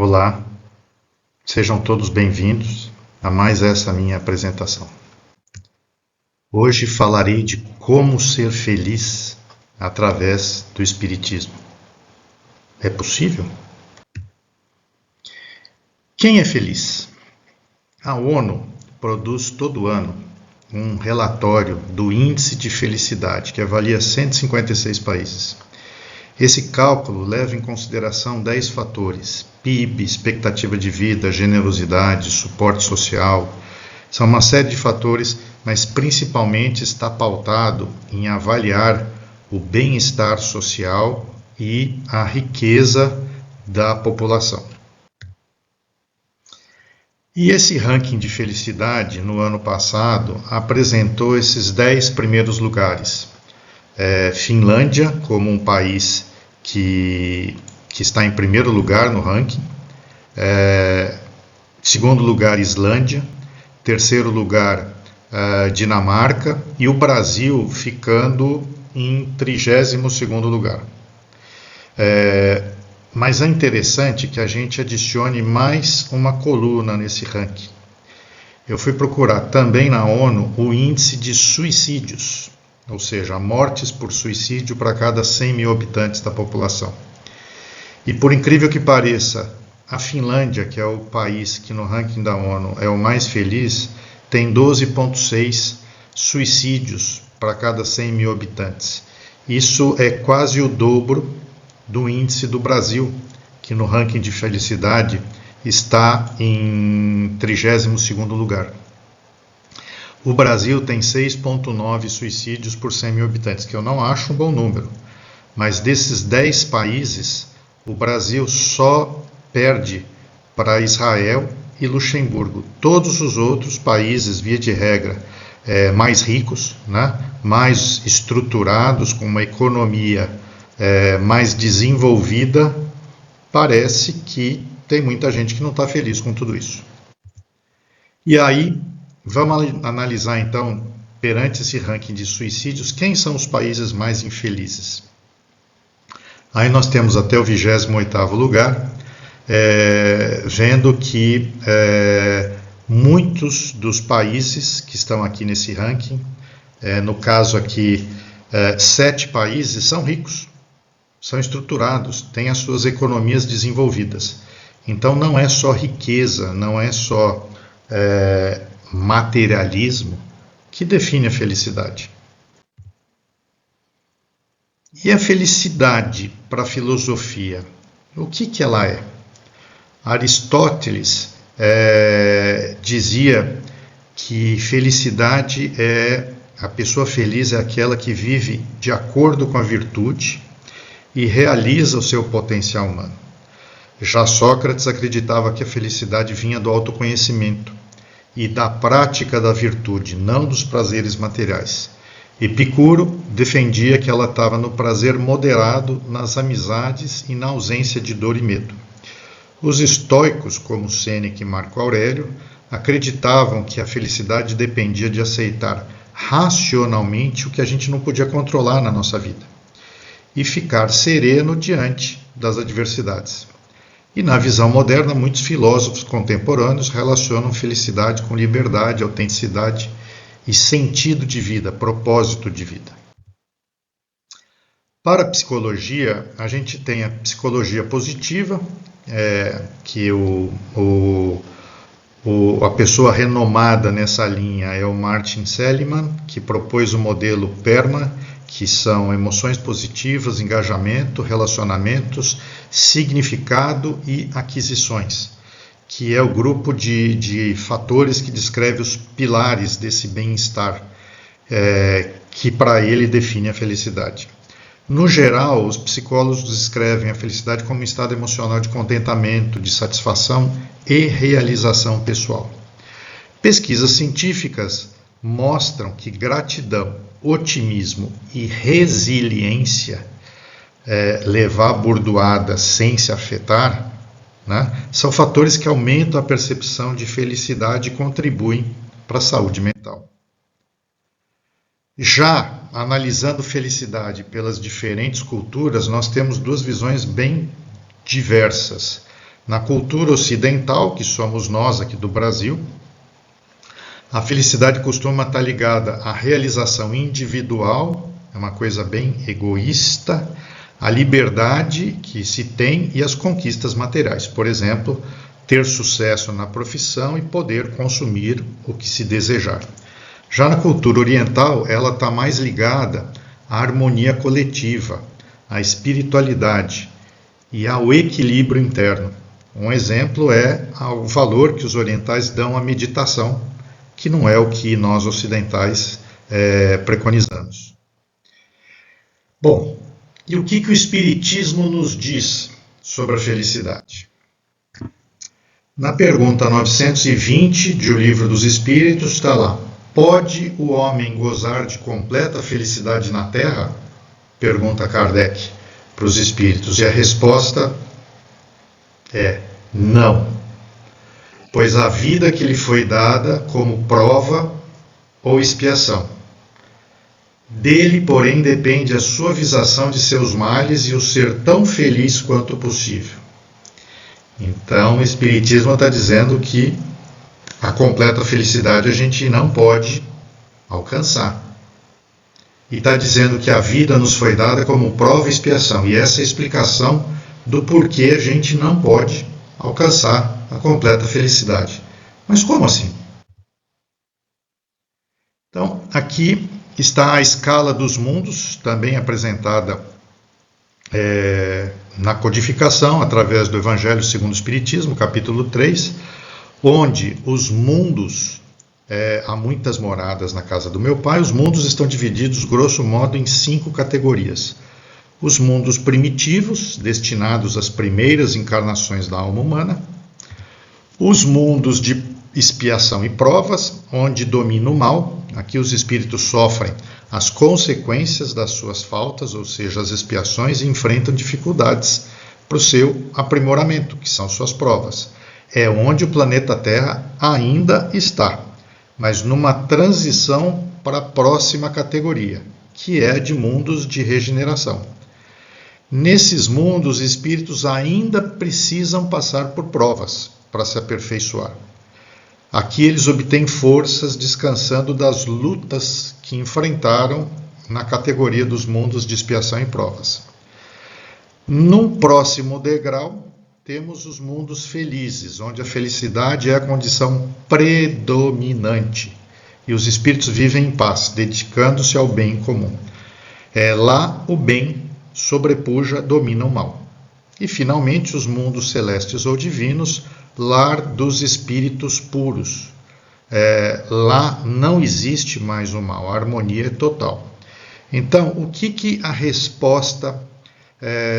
Olá, sejam todos bem-vindos a mais essa minha apresentação. Hoje falarei de como ser feliz através do Espiritismo. É possível? Quem é feliz? A ONU produz todo ano um relatório do Índice de Felicidade, que avalia 156 países. Esse cálculo leva em consideração 10 fatores: PIB, expectativa de vida, generosidade, suporte social. São uma série de fatores, mas principalmente está pautado em avaliar o bem-estar social e a riqueza da população. E esse ranking de felicidade, no ano passado, apresentou esses 10 primeiros lugares. Finlândia, como um país que está em primeiro lugar no ranking. Segundo lugar, Islândia. Terceiro lugar, Dinamarca. E o Brasil ficando em 32º lugar. Mas é interessante que a gente adicione mais uma coluna nesse ranking. Eu fui procurar também na ONU o índice de suicídios, ou seja, mortes por suicídio para cada 100 mil habitantes da população. E por incrível que pareça, a Finlândia, que é o país que no ranking da ONU é o mais feliz, tem 12,6 suicídios para cada 100 mil habitantes. Isso é quase o dobro do índice do Brasil, que no ranking de felicidade está em 32º lugar. O Brasil tem 6,9 suicídios por 100 mil habitantes, que eu não acho um bom número. Mas desses 10 países, o Brasil só perde para Israel e Luxemburgo. Todos os outros países, via de regra, mais ricos, né? Mais estruturados, com uma economia mais desenvolvida, parece que tem muita gente que não está feliz com tudo isso. E aí, vamos analisar então, perante esse ranking de suicídios, quem são os países mais infelizes. Aí nós temos até o 28º lugar, vendo que muitos dos países que estão aqui nesse ranking, no caso aqui, 7 países são ricos, são estruturados, têm as suas economias desenvolvidas. Então não é só riqueza, não é só materialismo que define a felicidade. E a felicidade para a filosofia, o que ela é? Aristóteles dizia que felicidade a pessoa feliz é aquela que vive de acordo com a virtude e realiza o seu potencial humano. Já Sócrates acreditava que a felicidade vinha do autoconhecimento e da prática da virtude, não dos prazeres materiais. Epicuro defendia que ela estava no prazer moderado, nas amizades e na ausência de dor e medo. Os estoicos, como Sêneca e Marco Aurélio, acreditavam que a felicidade dependia de aceitar racionalmente o que a gente não podia controlar na nossa vida e ficar sereno diante das adversidades. E na visão moderna, muitos filósofos contemporâneos relacionam felicidade com liberdade, autenticidade e sentido de vida, propósito de vida. Para a psicologia, a gente tem a psicologia positiva, que a pessoa renomada nessa linha é o Martin Seligman, que propôs o modelo PERMA, que são emoções positivas, engajamento, relacionamentos, significado e aquisições, que é o grupo de fatores que descreve os pilares desse bem-estar, que para ele define a felicidade. No geral, os psicólogos descrevem a felicidade como um estado emocional de contentamento, de satisfação e realização pessoal. Pesquisas científicas mostram que gratidão, otimismo e resiliência, levar a bordoada sem se afetar, né, são fatores que aumentam a percepção de felicidade e contribuem para a saúde mental. Já analisando felicidade pelas diferentes culturas, nós temos duas visões bem diversas. Na cultura ocidental, que somos nós aqui do Brasil, a felicidade costuma estar ligada à realização individual, é uma coisa bem egoísta, à liberdade que se tem e às conquistas materiais. Por exemplo, ter sucesso na profissão e poder consumir o que se desejar. Já na cultura oriental, ela está mais ligada à harmonia coletiva, à espiritualidade e ao equilíbrio interno. Um exemplo é o valor que os orientais dão à meditação, que não é o que nós ocidentais preconizamos. Bom, e o que o Espiritismo nos diz sobre a felicidade? Na pergunta 920 de O Livro dos Espíritos está lá: pode o homem gozar de completa felicidade na Terra? Pergunta Kardec para os espíritos. E a resposta é não. Pois a vida que lhe foi dada como prova ou expiação. Dele, porém, depende a suavização de seus males e o ser tão feliz quanto possível. Então, o Espiritismo está dizendo que a completa felicidade a gente não pode alcançar. E está dizendo que a vida nos foi dada como prova e expiação. E essa é a explicação do porquê a gente não pode alcançar a completa felicidade. Mas como assim? Então, aqui está a escala dos mundos, também apresentada na codificação, através do Evangelho segundo o Espiritismo, capítulo 3, onde os mundos, há muitas moradas na casa do meu pai, os mundos estão divididos, grosso modo, em 5 categorias. Os mundos primitivos, destinados às primeiras encarnações da alma humana. Os mundos de expiação e provas, onde domina o mal. Aqui os espíritos sofrem as consequências das suas faltas, ou seja, as expiações, e enfrentam dificuldades para o seu aprimoramento, que são suas provas. É onde o planeta Terra ainda está, mas numa transição para a próxima categoria, que é a de mundos de regeneração. Nesses mundos, os espíritos ainda precisam passar por provas para se aperfeiçoar. Aqui eles obtêm forças descansando das lutas que enfrentaram na categoria dos mundos de expiação e provas. Num próximo degrau, temos os mundos felizes, onde a felicidade é a condição predominante e os espíritos vivem em paz, dedicando-se ao bem comum. Lá o bem sobrepuja, domina o mal. E finalmente os mundos celestes ou divinos, lar dos espíritos puros. Lá não existe mais o mal, a harmonia é total. Então, o que a resposta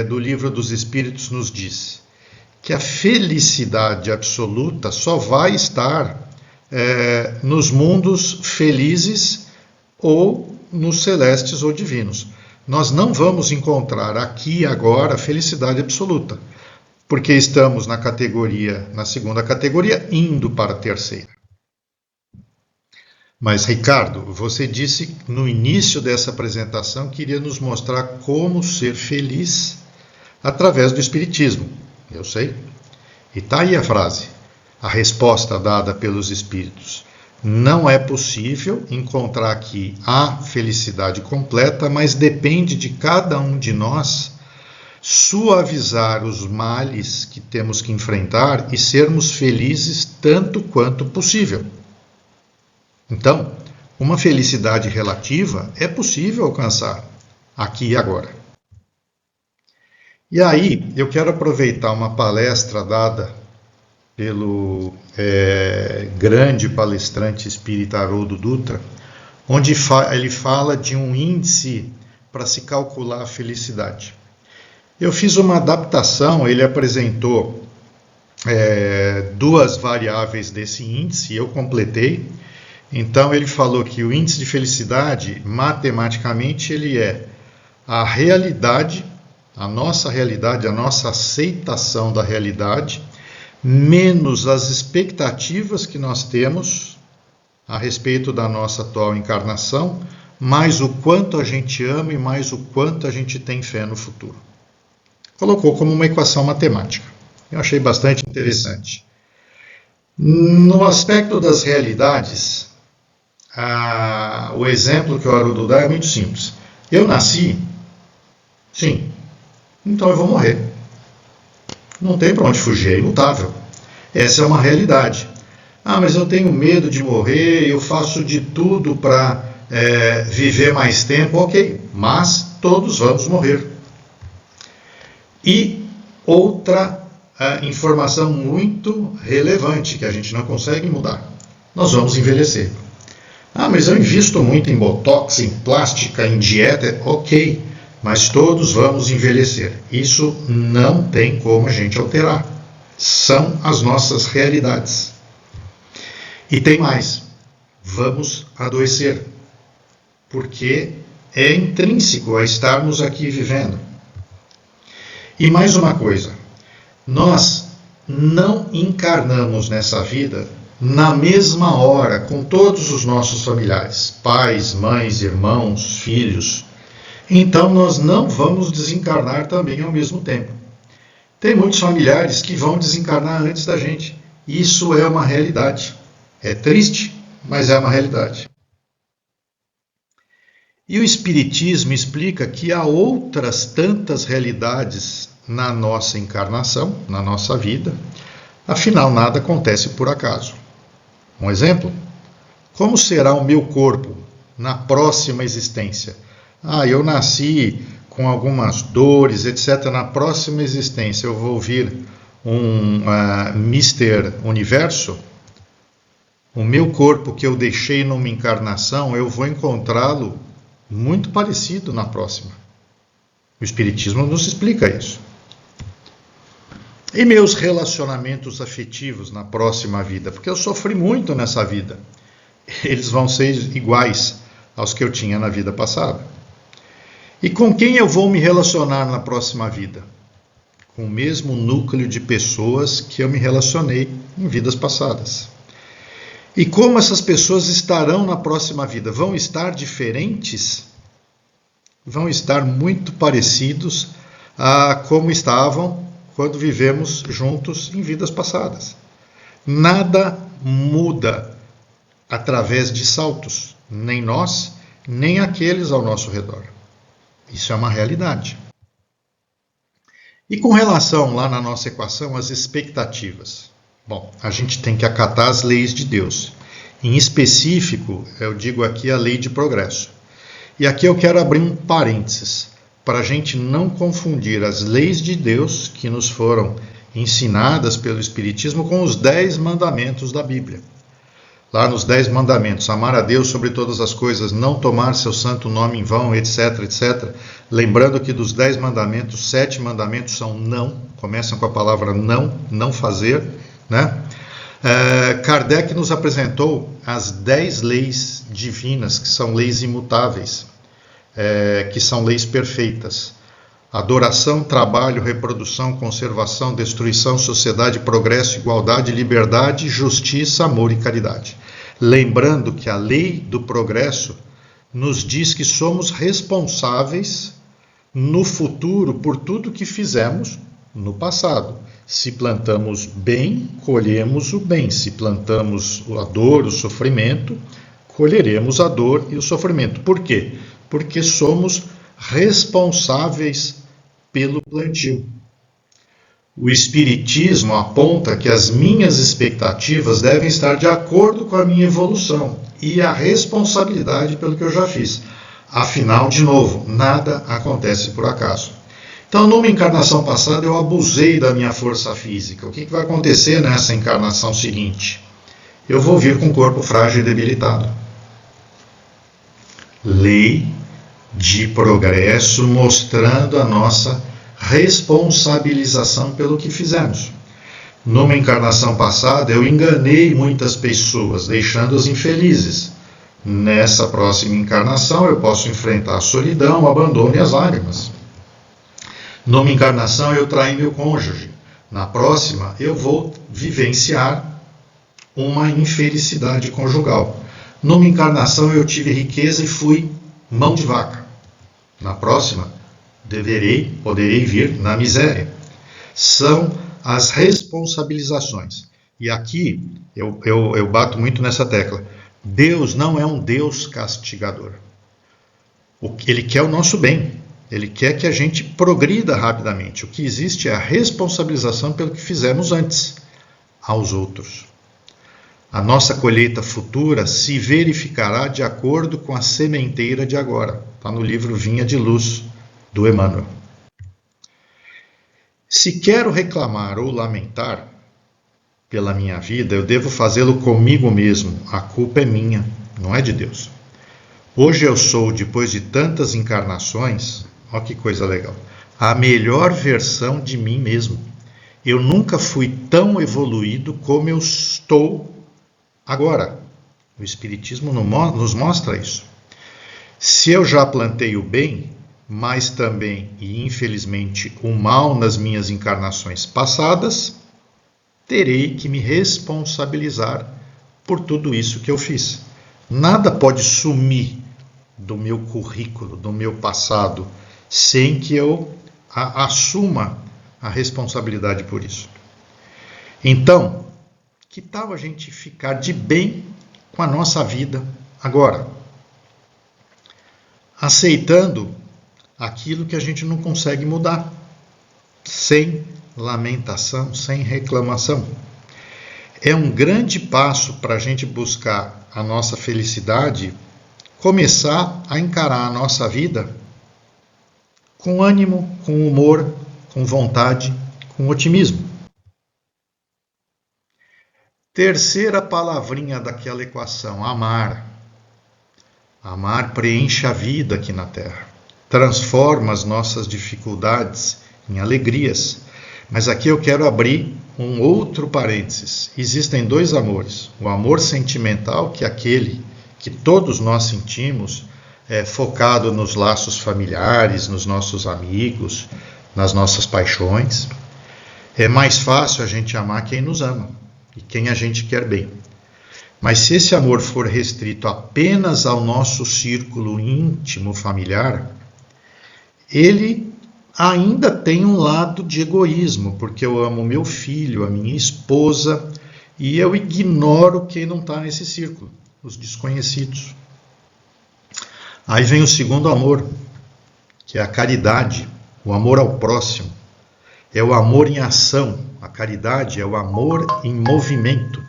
do Livro dos Espíritos nos diz? Que a felicidade absoluta só vai estar nos mundos felizes ou nos celestes ou divinos. Nós não vamos encontrar aqui e agora a felicidade absoluta, porque estamos na segunda categoria, indo para a terceira. Mas, Ricardo, você disse no início dessa apresentação que iria nos mostrar como ser feliz através do Espiritismo. Eu sei. E está aí a frase, a resposta dada pelos Espíritos. Não é possível encontrar aqui a felicidade completa, mas depende de cada um de nós suavizar os males que temos que enfrentar e sermos felizes tanto quanto possível. Então, uma felicidade relativa é possível alcançar aqui e agora. E aí, eu quero aproveitar uma palestra dada pelo grande palestrante espírita Haroldo Dutra, onde ele fala de um índice para se calcular a felicidade. Eu fiz uma adaptação, ele apresentou 2 variáveis desse índice, eu completei. Então ele falou que o índice de felicidade, matematicamente, ele é a realidade, a nossa aceitação da realidade, menos as expectativas que nós temos a respeito da nossa atual encarnação, mais o quanto a gente ama e mais o quanto a gente tem fé no futuro. Colocou como uma equação matemática. Eu achei bastante interessante. No aspecto das realidades, o exemplo que o Haroldo dá é muito simples. Eu nasci, sim, então eu vou morrer. Não tem para onde fugir, é imutável. Essa é uma realidade. Mas eu tenho medo de morrer, eu faço de tudo para viver mais tempo. Ok, mas todos vamos morrer. E outra informação muito relevante que a gente não consegue mudar. Nós vamos envelhecer. Mas eu invisto muito em botox, em plástica, em dieta. Ok, mas todos vamos envelhecer. Isso não tem como a gente alterar. São as nossas realidades. E tem mais. Vamos adoecer. Porque é intrínseco a estarmos aqui vivendo. E mais uma coisa. Nós não encarnamos nessa vida na mesma hora com todos os nossos familiares. Pais, mães, irmãos, filhos. Então nós não vamos desencarnar também ao mesmo tempo. Tem muitos familiares que vão desencarnar antes da gente. Isso é uma realidade. É triste, mas é uma realidade. E o Espiritismo explica que há outras tantas realidades na nossa encarnação, na nossa vida. Afinal, nada acontece por acaso. Um exemplo? Como será o meu corpo na próxima existência? Eu nasci com algumas dores, etc. Na próxima existência eu vou vir um Mr. Universo? O meu corpo que eu deixei numa encarnação, eu vou encontrá-lo muito parecido na próxima. O Espiritismo nos explica isso. E meus relacionamentos afetivos na próxima vida? Porque eu sofri muito nessa vida. Eles vão ser iguais aos que eu tinha na vida passada. E com quem eu vou me relacionar na próxima vida? Com o mesmo núcleo de pessoas que eu me relacionei em vidas passadas. E como essas pessoas estarão na próxima vida? Vão estar diferentes? Vão estar muito parecidos a como estavam quando vivemos juntos em vidas passadas. Nada muda através de saltos, nem nós, nem aqueles ao nosso redor. Isso é uma realidade. E com relação lá na nossa equação às expectativas? Bom, a gente tem que acatar as leis de Deus. Em específico, eu digo aqui a lei de progresso. E aqui eu quero abrir um parênteses, para a gente não confundir as leis de Deus que nos foram ensinadas pelo Espiritismo com os 10 mandamentos da Bíblia. Lá nos 10 mandamentos, amar a Deus sobre todas as coisas, não tomar seu santo nome em vão, etc, etc. Lembrando que dos 10 mandamentos, 7 mandamentos são não, começam com a palavra não, não fazer, né? Kardec nos apresentou as 10 leis divinas, que são leis imutáveis, que são leis perfeitas. Adoração, trabalho, reprodução, conservação, destruição, sociedade, progresso, igualdade, liberdade, justiça, amor e caridade. Lembrando que a lei do progresso nos diz que somos responsáveis no futuro por tudo que fizemos no passado. Se plantamos bem, colhemos o bem. Se plantamos a dor, o sofrimento, colheremos a dor e o sofrimento. Por quê? Porque somos responsáveis pelo plantio. O Espiritismo aponta que as minhas expectativas devem estar de acordo com a minha evolução e a responsabilidade pelo que eu já fiz. Afinal, de novo, nada acontece por acaso. Então, numa encarnação passada, eu abusei da minha força física. O que vai acontecer nessa encarnação seguinte? Eu vou vir com um corpo frágil e debilitado. Lei de progresso mostrando a nossa responsabilização pelo que fizemos. Numa encarnação passada, eu enganei muitas pessoas, deixando-as infelizes. Nessa próxima encarnação, eu posso enfrentar a solidão, o abandono e as lágrimas. Numa encarnação, eu traí meu cônjuge. Na próxima, eu vou vivenciar uma infelicidade conjugal. Numa encarnação, eu tive riqueza e fui mão de vaca. Na próxima, poderei vir na miséria. São as responsabilizações. E aqui eu bato muito nessa tecla. Deus não é um Deus castigador. Ele quer o nosso bem. Ele quer que a gente progrida rapidamente. O que existe é a responsabilização pelo que fizemos antes aos outros. A nossa colheita futura se verificará de acordo com a sementeira de agora. Está no livro Vinha de Luz, do Emmanuel. Se quero reclamar ou lamentar pela minha vida, eu devo fazê-lo comigo mesmo. A culpa é minha, não é de Deus. Hoje eu sou, depois de tantas encarnações, olha que coisa legal, a melhor versão de mim mesmo. Eu nunca fui tão evoluído como eu estou agora. O Espiritismo nos mostra isso. Se eu já plantei o bem, mas também, e infelizmente, o mal nas minhas encarnações passadas, terei que me responsabilizar por tudo isso que eu fiz. Nada pode sumir do meu currículo, do meu passado, sem que eu assuma a responsabilidade por isso. Então, que tal a gente ficar de bem com a nossa vida agora? Aceitando aquilo que a gente não consegue mudar, sem lamentação, sem reclamação. É um grande passo para a gente buscar a nossa felicidade, começar a encarar a nossa vida com ânimo, com humor, com vontade, com otimismo. Terceira palavrinha daquela equação, amar. Amar preenche a vida aqui na Terra, transforma as nossas dificuldades em alegrias. Mas aqui eu quero abrir um outro parênteses. Existem dois amores. O amor sentimental, que é aquele que todos nós sentimos, focado nos laços familiares, nos nossos amigos, nas nossas paixões. É mais fácil a gente amar quem nos ama e quem a gente quer bem. Mas se esse amor for restrito apenas ao nosso círculo íntimo familiar, ele ainda tem um lado de egoísmo, porque eu amo meu filho, a minha esposa, e eu ignoro quem não está nesse círculo, os desconhecidos. Aí vem o segundo amor, que é a caridade, o amor ao próximo. É o amor em ação. A caridade é o amor em movimento,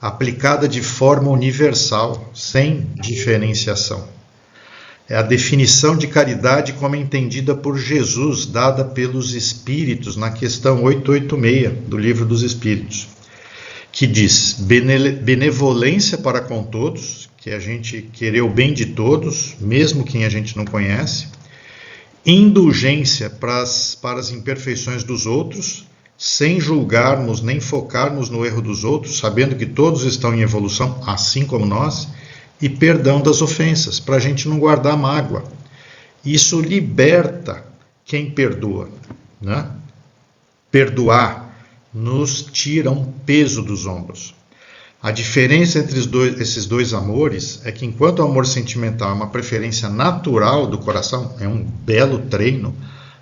aplicada de forma universal, sem diferenciação. É a definição de caridade como entendida por Jesus, dada pelos Espíritos na questão 886 do Livro dos Espíritos, que diz: benevolência para com todos, que é a gente querer o bem de todos, mesmo quem a gente não conhece, indulgência para as imperfeições dos outros, sem julgarmos nem focarmos no erro dos outros, sabendo que todos estão em evolução, assim como nós, e perdão das ofensas, para a gente não guardar mágoa. Isso liberta quem perdoa, né? Perdoar nos tira um peso dos ombros. A diferença entre esses dois amores é que enquanto o amor sentimental é uma preferência natural do coração, é um belo treino,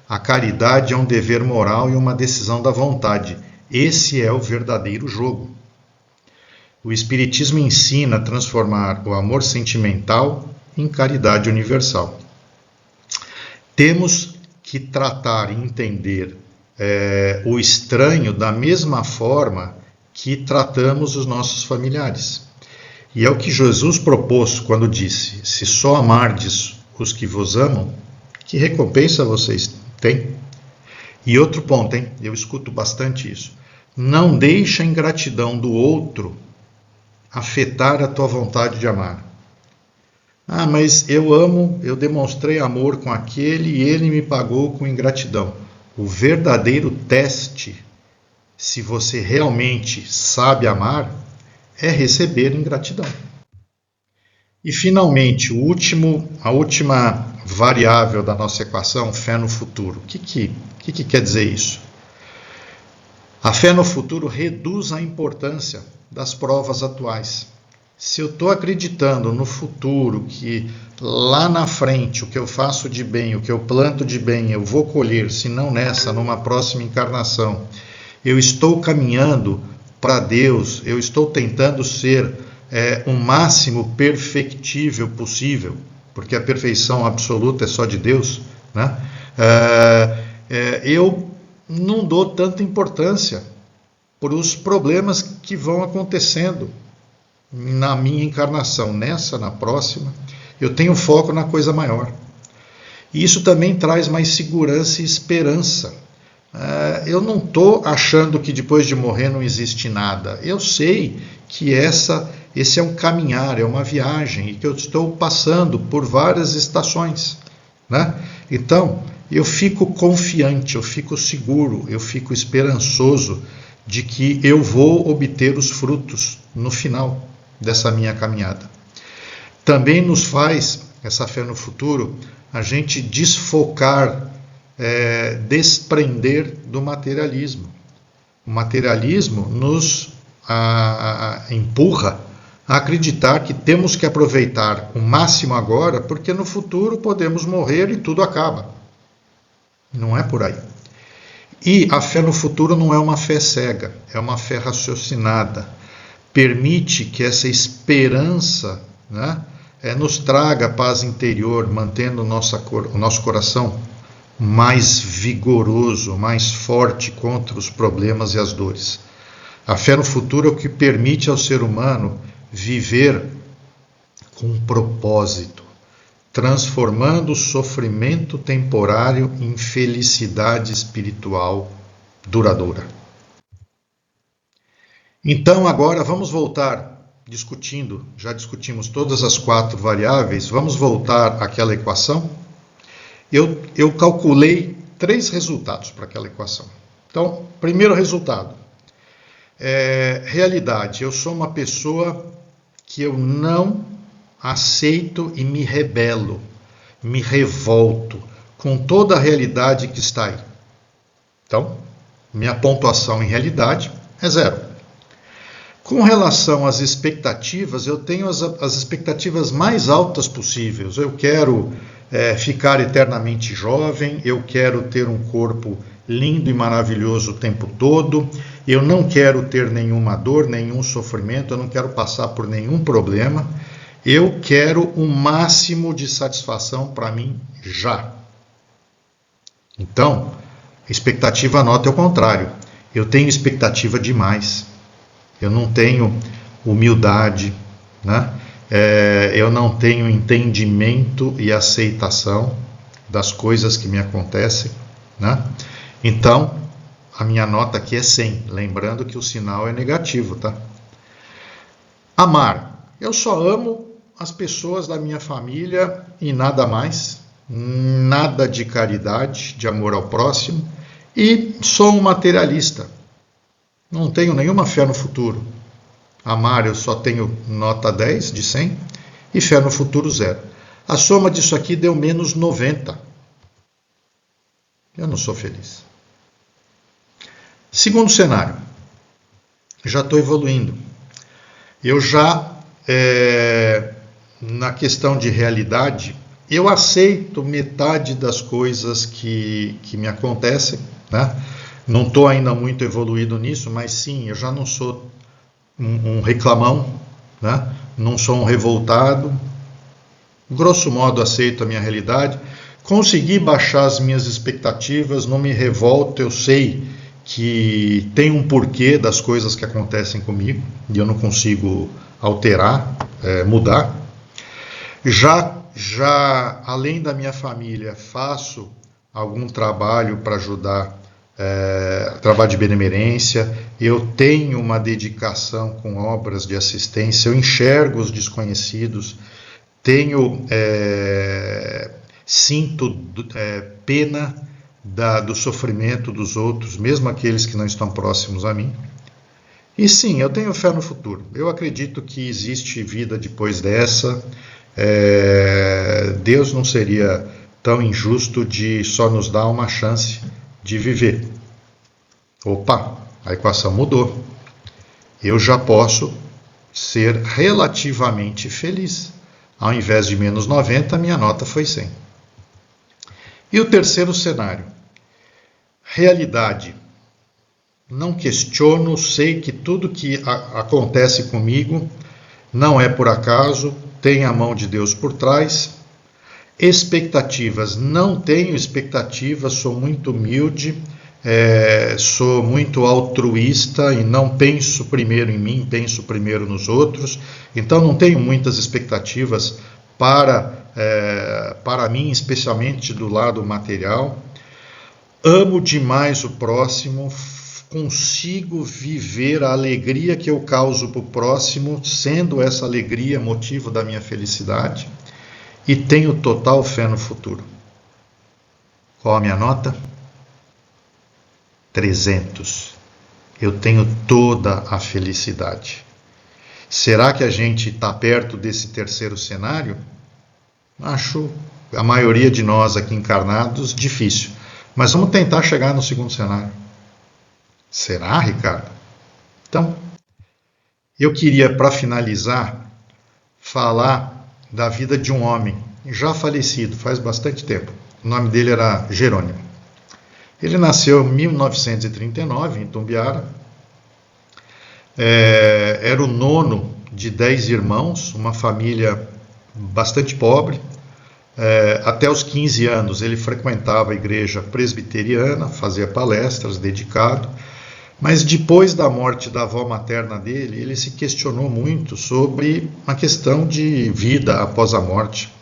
a caridade é um dever moral e uma decisão da vontade. Esse é o verdadeiro jogo. O Espiritismo ensina a transformar o amor sentimental em caridade universal. Temos que tratar e entender o estranho da mesma forma que tratamos os nossos familiares. E é o que Jesus propôs quando disse: se só amardes os que vos amam, que recompensa vocês têm? E outro ponto, hein? Eu escuto bastante isso. Não deixa a ingratidão do outro afetar a tua vontade de amar. Ah, mas eu amo, eu demonstrei amor com aquele e ele me pagou com ingratidão. O verdadeiro teste, se você realmente sabe amar, é receber ingratidão. E finalmente, a última variável da nossa equação, fé no futuro. O que quer dizer isso? A fé no futuro reduz a importância das provas atuais. Se eu estou acreditando no futuro, que lá na frente o que eu faço de bem, o que eu planto de bem, eu vou colher, se não nessa, numa próxima encarnação, eu estou caminhando para Deus, eu estou tentando ser o máximo perfectível possível, porque a perfeição absoluta é só de Deus, né? Eu não dou tanta importância para os problemas que vão acontecendo na minha encarnação, nessa, na próxima. Eu tenho foco na coisa maior. E isso também traz mais segurança e esperança. Eu não estou achando que depois de morrer não existe nada. Eu sei que esse é um caminhar, é uma viagem, e que eu estou passando por várias estações, né? Então, eu fico confiante, eu fico seguro, eu fico esperançoso de que eu vou obter os frutos no final dessa minha caminhada. Também nos faz, essa fé no futuro, a gente desfocar, desprender do materialismo. O materialismo nos empurra a acreditar que temos que aproveitar o máximo agora, porque no futuro podemos morrer e tudo acaba. Não é por aí. E a fé no futuro não é uma fé cega, é uma fé raciocinada. Permite que essa esperança, né, nos traga paz interior, mantendo o nosso coração mais vigoroso, mais forte contra os problemas e as dores. A fé no futuro é o que permite ao ser humano viver com um propósito, transformando o sofrimento temporário em felicidade espiritual duradoura. Então agora vamos voltar já discutimos todas as 4 variáveis, vamos voltar àquela equação. Eu calculei 3 resultados para aquela equação. Então, primeiro resultado, realidade. Eu sou uma pessoa que eu não aceito e me rebelo, me revolto com toda a realidade que está aí. Então, minha pontuação em realidade é 0. Com relação às expectativas, eu tenho as expectativas mais altas possíveis. Eu quero ficar eternamente jovem, eu quero ter um corpo lindo e maravilhoso o tempo todo, eu não quero ter nenhuma dor, nenhum sofrimento, eu não quero passar por nenhum problema, eu quero o máximo de satisfação para mim já. Então, a expectativa nota é o contrário, eu tenho expectativa demais. Eu não tenho humildade, né? Eu não tenho entendimento e aceitação das coisas que me acontecem, né? Então, a minha nota aqui é 100, lembrando que o sinal é negativo, tá? Amar. Eu só amo as pessoas da minha família e nada mais, nada de caridade, de amor ao próximo, e sou um materialista. Não tenho nenhuma fé no futuro. Amar, eu só tenho nota 10 de 100 e fé no futuro 0. A soma disso aqui deu menos 90. Eu não sou feliz. Segundo cenário. Já estou evoluindo. Eu já, na questão de realidade, eu aceito metade das coisas que me acontecem, né? Não estou ainda muito evoluído nisso, mas sim, eu já não sou um reclamão, né? Não sou um revoltado. Grosso modo, aceito a minha realidade. Consegui baixar as minhas expectativas, não me revolto, eu sei que tem um porquê das coisas que acontecem comigo e eu não consigo alterar, mudar. Já além da minha família, faço algum trabalho para ajudar, trabalho de benemerência, eu tenho uma dedicação com obras de assistência, eu enxergo os desconhecidos, sinto pena do sofrimento dos outros, mesmo aqueles que não estão próximos a mim. E sim, eu tenho fé no futuro, eu acredito que existe vida depois dessa. Deus não seria tão injusto de só nos dar uma chance de viver. Opa, a equação mudou. Eu já posso ser relativamente feliz. Ao invés de menos 90, minha nota foi 100. E o terceiro cenário. Realidade. não questiono, sei que tudo que acontece comigo não é por acaso, tem a mão de Deus por trás. Expectativas, não tenho expectativas, sou muito humilde, sou muito altruísta e não penso primeiro em mim, penso primeiro nos outros. Então não tenho muitas expectativas para mim, especialmente do lado material. Amo demais o próximo, consigo viver a alegria que eu causo para o próximo, sendo essa alegria motivo da minha felicidade, e tenho total fé no futuro. Qual a minha nota? 300. Eu tenho toda a felicidade. Será que a gente está perto desse terceiro cenário? Acho a maioria de nós aqui encarnados difícil. Mas vamos tentar chegar no segundo cenário. Será, Ricardo? Então, eu queria, para finalizar, falar da vida de um homem já falecido, faz bastante tempo. O nome dele era Jerônimo. Ele nasceu em 1939, em Tumbiara. Era o nono de 10 irmãos, uma família bastante pobre. Até os 15 anos ele frequentava a igreja presbiteriana, fazia palestras, dedicado. Mas depois da morte da avó materna dele, ele se questionou muito sobre a questão de vida após a morte.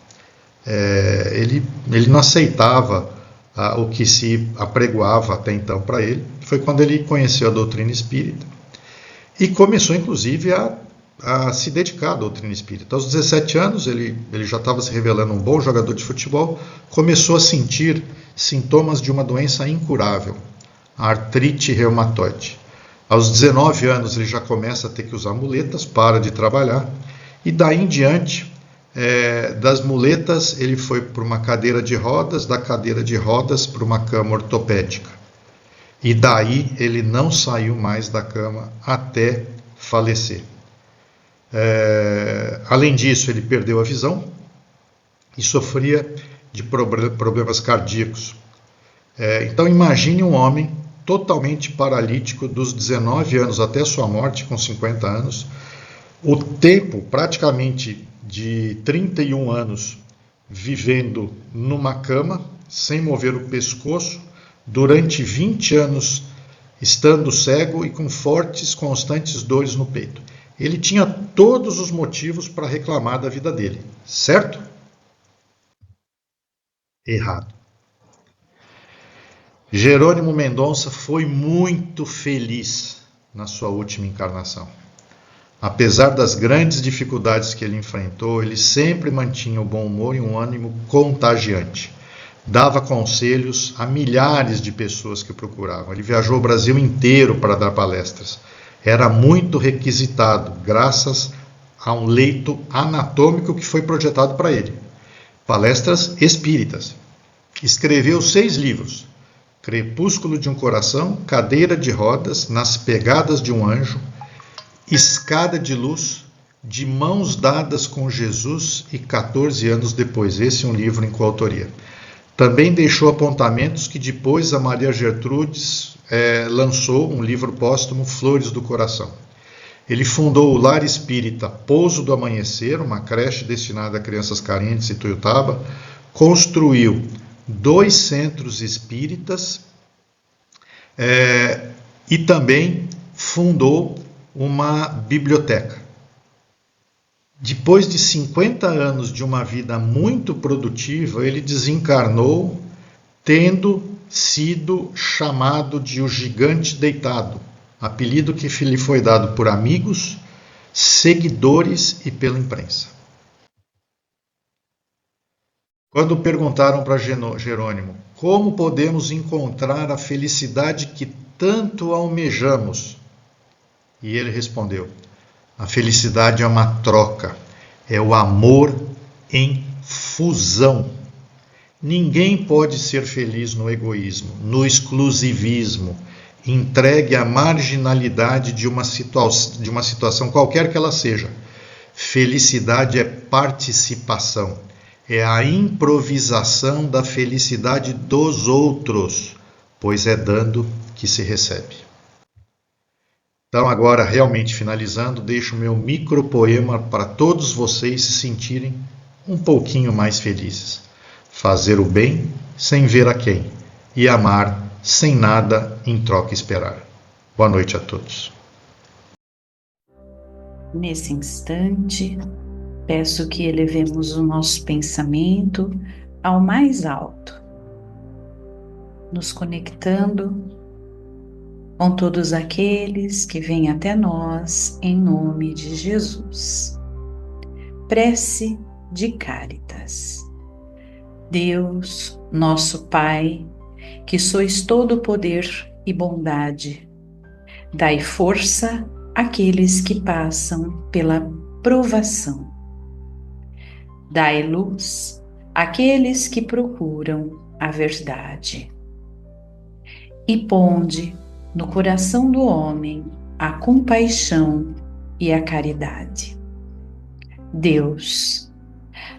Ele não aceitava o que se apregoava até então para ele. Foi quando ele conheceu a doutrina espírita e começou inclusive a se dedicar à doutrina espírita. Aos 17 anos ele já estava se revelando um bom jogador de futebol, começou a sentir sintomas de uma doença incurável, a artrite reumatoide. Aos 19 anos ele já começa a ter que usar muletas, para de trabalhar, e daí em diante, das muletas ele foi para uma cadeira de rodas, da cadeira de rodas para uma cama ortopédica. E daí ele não saiu mais da cama até falecer. Além disso, ele perdeu a visão e sofria de problemas cardíacos. Então imagine um homem totalmente paralítico dos 19 anos até a sua morte, com 50 anos, o tempo praticamente de 31 anos vivendo numa cama, sem mover o pescoço, durante 20 anos estando cego e com fortes, constantes dores no peito. Ele tinha todos os motivos para reclamar da vida dele, certo? Errado. Jerônimo Mendonça foi muito feliz na sua última encarnação. Apesar das grandes dificuldades que ele enfrentou, ele sempre mantinha o bom humor e um ânimo contagiante. Dava conselhos a milhares de pessoas que procuravam. Ele viajou o Brasil inteiro para dar palestras. Era muito requisitado, graças a um leito anatômico que foi projetado para ele. Palestras espíritas. Escreveu 6 livros. Crepúsculo de um Coração, Cadeira de Rodas, Nas Pegadas de um Anjo, Escada de Luz, De Mãos Dadas com Jesus e 14 anos depois. Esse é um livro em coautoria. Também deixou apontamentos que depois a Maria Gertrudes lançou um livro póstumo, Flores do Coração. Ele fundou o Lar Espírita Pouso do Amanhecer, uma creche destinada a crianças carentes em Tuiutaba, construiu 2 centros espíritas e também fundou uma biblioteca. Depois de 50 anos de uma vida muito produtiva, ele desencarnou tendo sido chamado de o Gigante Deitado, apelido que lhe foi dado por amigos, seguidores e pela imprensa. Quando perguntaram para Jerônimo como podemos encontrar a felicidade que tanto almejamos, e ele respondeu: a felicidade é uma troca, é o amor em fusão. Ninguém pode ser feliz no egoísmo, no exclusivismo, entregue à marginalidade de uma situação qualquer que ela seja. Felicidade é participação, é a improvisação da felicidade dos outros, pois é dando que se recebe. Então, agora, realmente finalizando, deixo o meu micropoema para todos vocês se sentirem um pouquinho mais felizes. Fazer o bem sem ver a quem, e amar sem nada em troca esperar. Boa noite a todos. Nesse instante, peço que elevemos o nosso pensamento ao mais alto, nos conectando com todos aqueles que vêm até nós em nome de Jesus. Prece de Cáritas. Deus, nosso Pai, que sois todo poder e bondade, dai força àqueles que passam pela provação. Dai luz àqueles que procuram a verdade. E ponde no coração do homem a compaixão e a caridade. Deus,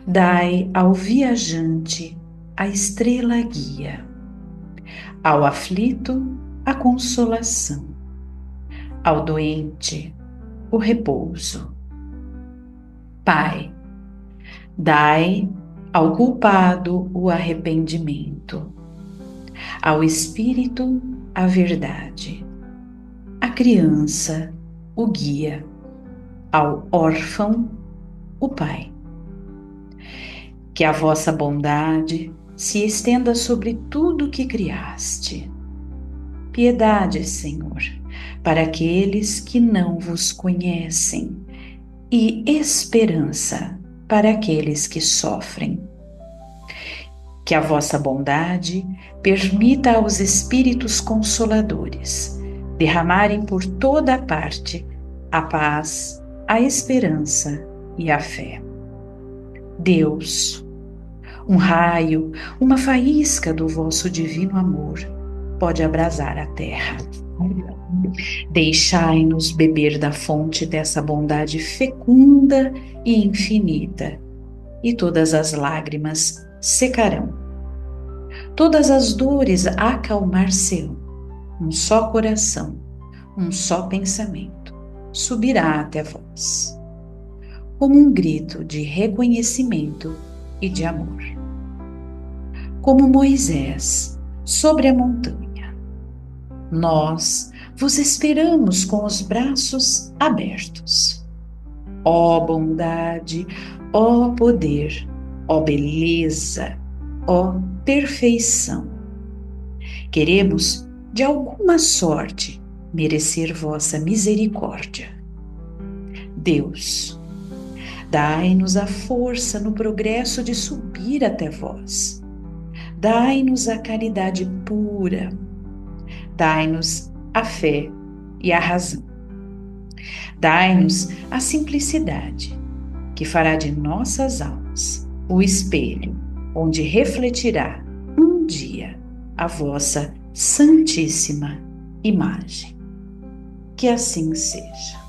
dai ao viajante a estrela guia, ao aflito a consolação, ao doente o repouso. Pai, dai ao culpado o arrependimento, ao espírito a verdade, à criança o guia, ao órfão o pai. Que a vossa bondade se estenda sobre tudo que criaste. Piedade, Senhor, para aqueles que não vos conhecem, e esperança para aqueles que sofrem. Que a vossa bondade permita aos Espíritos Consoladores derramarem por toda a parte a paz, a esperança e a fé. Deus, um raio, uma faísca do vosso divino amor pode abrasar a terra. Deixai-nos beber da fonte dessa bondade fecunda e infinita, e todas as lágrimas secarão. Todas as dores acalmar-se-ão. Um só coração, um só pensamento subirá até vós, como um grito de reconhecimento e de amor. Como Moisés sobre a montanha, nós vos esperamos com os braços abertos. Ó bondade, ó poder, ó beleza, ó perfeição. Queremos, de alguma sorte, merecer vossa misericórdia. Deus, dai-nos a força no progresso de subir até vós. Dai-nos a caridade pura. Dai-nos a fé e a razão. Dai-nos a simplicidade, que fará de nossas almas o espelho onde refletirá um dia a vossa santíssima imagem. Que assim seja.